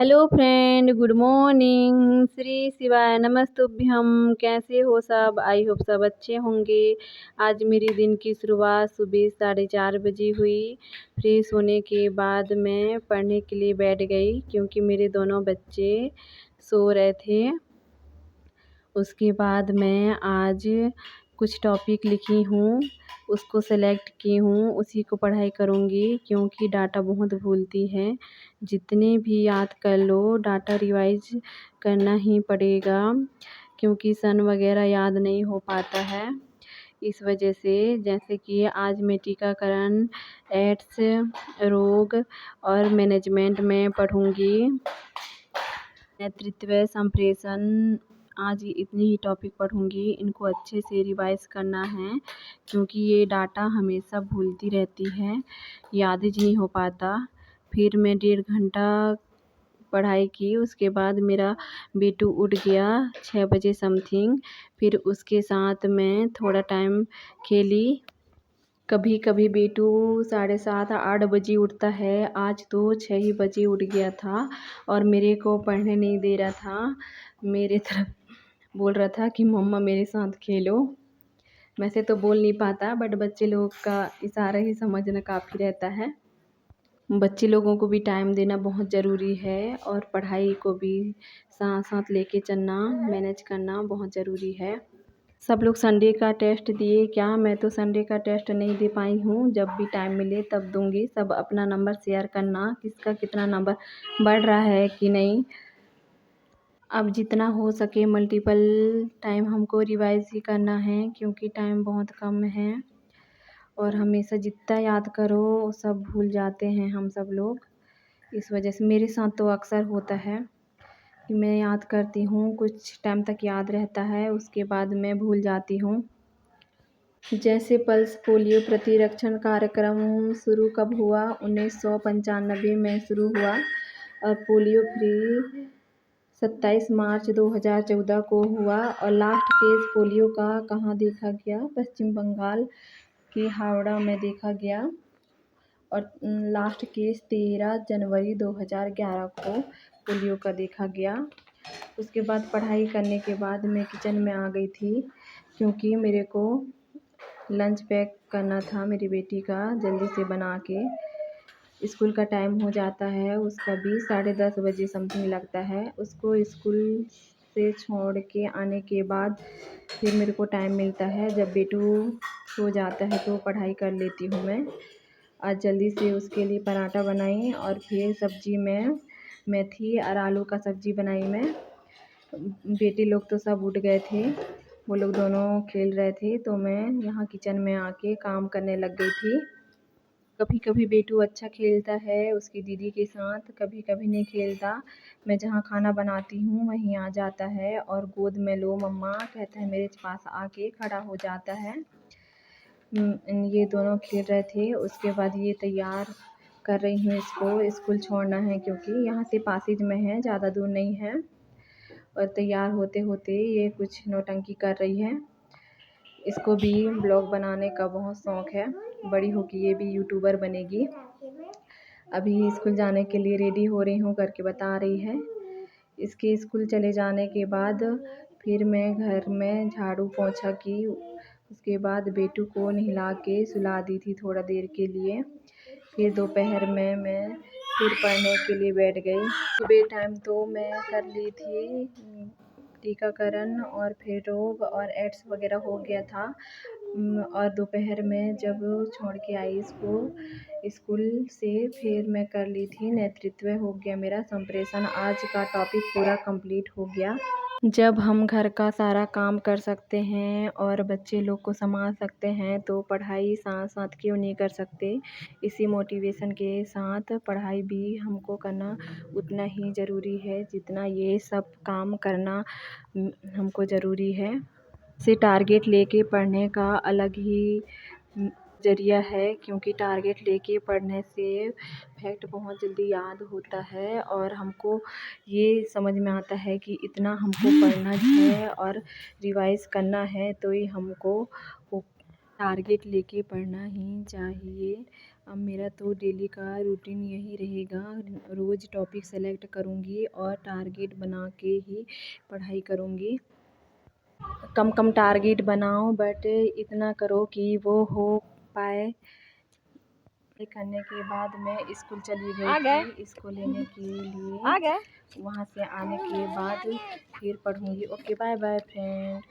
Hello friend, good morning. Shri शिवाय नमस्तुभ्यम। कैसे हो सब? आई होप सब अच्छे होंगे। आज मेरी दिन की शुरुआत सुबह 4:30 बजे हुई। फ्रेश होने के बाद मैं पढ़ने के लिए बैठ गई क्योंकि मेरे दोनों बच्चे सो रहे थे। उसके बाद मैं आज कुछ टॉपिक लिखी हूँ, उसको सेलेक्ट की हूँ, उसी को पढ़ाई करूँगी क्योंकि डाटा बहुत भूलती है। जितने भी याद कर लो डाटा रिवाइज करना ही पड़ेगा क्योंकि सन वगैरह याद नहीं हो पाता है। इस वजह से जैसे कि आज मैं टीकाकरण, एड्स, रोग और मैनेजमेंट में पढ़ूँगी। नेतृत्व, संप्रेषण, आज इतनी ही टॉपिक पढ़ूँगी। इनको अच्छे से रिवाइज करना है क्योंकि ये डाटा हमेशा भूलती रहती है, याद ही नहीं हो पाता। फिर मैं 1.5 घंटा पढ़ाई की। उसके बाद मेरा बेटू उठ गया 6 बजे समथिंग। फिर उसके साथ मैं थोड़ा टाइम खेली। कभी कभी बेटू 7:30-8 बजे उठता है। आज तो 6 ही बजे उठ गया था और मेरे को पढ़ने नहीं दे रहा था। मेरे तरफ बोल रहा था कि मम्मा मेरे साथ खेलो। वैसे तो बोल नहीं पाता बट बच्चे लोग का इशारा ही समझना काफ़ी रहता है। बच्चे लोगों को भी टाइम देना बहुत ज़रूरी है और पढ़ाई को भी साथ साथ लेके चलना, मैनेज करना बहुत ज़रूरी है। सब लोग संडे का टेस्ट दिए क्या? मैं तो संडे का टेस्ट नहीं दे पाई हूँ। जब भी टाइम मिले तब दूँगी। सब अपना नंबर शेयर करना, किसका कितना नंबर बढ़ रहा है कि नहीं। अब जितना हो सके मल्टीपल टाइम हमको रिवाइज ही करना है क्योंकि टाइम बहुत कम है और हमेशा जितना याद करो सब भूल जाते हैं हम सब लोग। इस वजह से मेरे साथ तो अक्सर होता है कि मैं याद करती हूँ, कुछ टाइम तक याद रहता है, उसके बाद मैं भूल जाती हूँ। जैसे पल्स पोलियो प्रतिरक्षण कार्यक्रम शुरू कब हुआ? 1995 में शुरू हुआ और पोलियो फ्री 27 मार्च 2014 को हुआ और लास्ट केस पोलियो का कहाँ देखा गया? पश्चिम बंगाल के हावड़ा में देखा गया और लास्ट केस 13 जनवरी 2011 को पोलियो का देखा गया। उसके बाद पढ़ाई करने के बाद मैं किचन में आ गई थी क्योंकि मेरे को लंच पैक करना था मेरी बेटी का जल्दी से बना के। स्कूल का टाइम हो जाता है, उसका भी 10:30 बजे समथिंग लगता है। उसको स्कूल से छोड़ के आने के बाद फिर मेरे को टाइम मिलता है। जब बेटू सो जाता है तो पढ़ाई कर लेती हूँ मैं। आज जल्दी से उसके लिए पराठा बनाई और फिर सब्जी में मेथी और आलू का सब्जी बनाई मैं। बेटे लोग तो सब उठ गए थे, वो लोग दोनों खेल रहे थे तो मैं यहाँ किचन में आके काम करने लग गई थी। कभी कभी बेटू अच्छा खेलता है उसकी दीदी के साथ, कभी कभी नहीं खेलता। मैं जहाँ खाना बनाती हूँ वहीं आ जाता है और गोद में लो मम्मा कहता है, मेरे पास आके खड़ा हो जाता है। ये दोनों खेल रहे थे। उसके बाद ये तैयार कर रही हूँ, इसको स्कूल छोड़ना है क्योंकि यहाँ से पासेज में है, ज़्यादा दूर नहीं है। और तैयार होते होते ये कुछ नौटंकी कर रही है। इसको भी ब्लॉग बनाने का बहुत शौक़ है, बड़ी होकर ये भी यूट्यूबर बनेगी। अभी स्कूल जाने के लिए रेडी हो रही हूँ करके बता रही है। इसके स्कूल चले जाने के बाद फिर मैं घर में झाड़ू पोंछा की। उसके बाद बेटू को नहला के सुला दी थी थोड़ा देर के लिए। फिर दोपहर में मैं फिर पढ़ने के लिए बैठ गई। सुबह टाइम तो मैं कर ली थी टीकाकरण और फिर रोग और एड्स वगैरह हो गया था। और दोपहर में जब छोड़ के आई इसको स्कूल से फिर मैं कर ली थी नेतृत्व, हो गया मेरा संप्रेषण। आज का टॉपिक पूरा कंप्लीट हो गया। जब हम घर का सारा काम कर सकते हैं और बच्चे लोग को संभाल सकते हैं तो पढ़ाई साथ साथ क्यों नहीं कर सकते। इसी मोटिवेशन के साथ पढ़ाई भी हमको करना उतना ही ज़रूरी है जितना ये सब काम करना हमको ज़रूरी है। से टारगेट लेके पढ़ने का अलग ही ज़रिया है क्योंकि टारगेट लेके पढ़ने से फैक्ट बहुत जल्दी याद होता है और हमको ये समझ में आता है कि इतना हमको पढ़ना है और रिवाइज करना है तो ये हमको टारगेट लेके पढ़ना ही चाहिए। अब मेरा तो डेली का रूटीन यही रहेगा, रोज़ टॉपिक सेलेक्ट करूँगी और टारगेट बना के ही पढ़ाई करूँगी। कम कम टारगेट बनाओ बट इतना करो कि वो हो पाए। करने के बाद मैं स्कूल चली गई थी इसको लेने के लिए। वहाँ से आने के बाद फिर पढ़ूँगी। Okay, bye bye friend.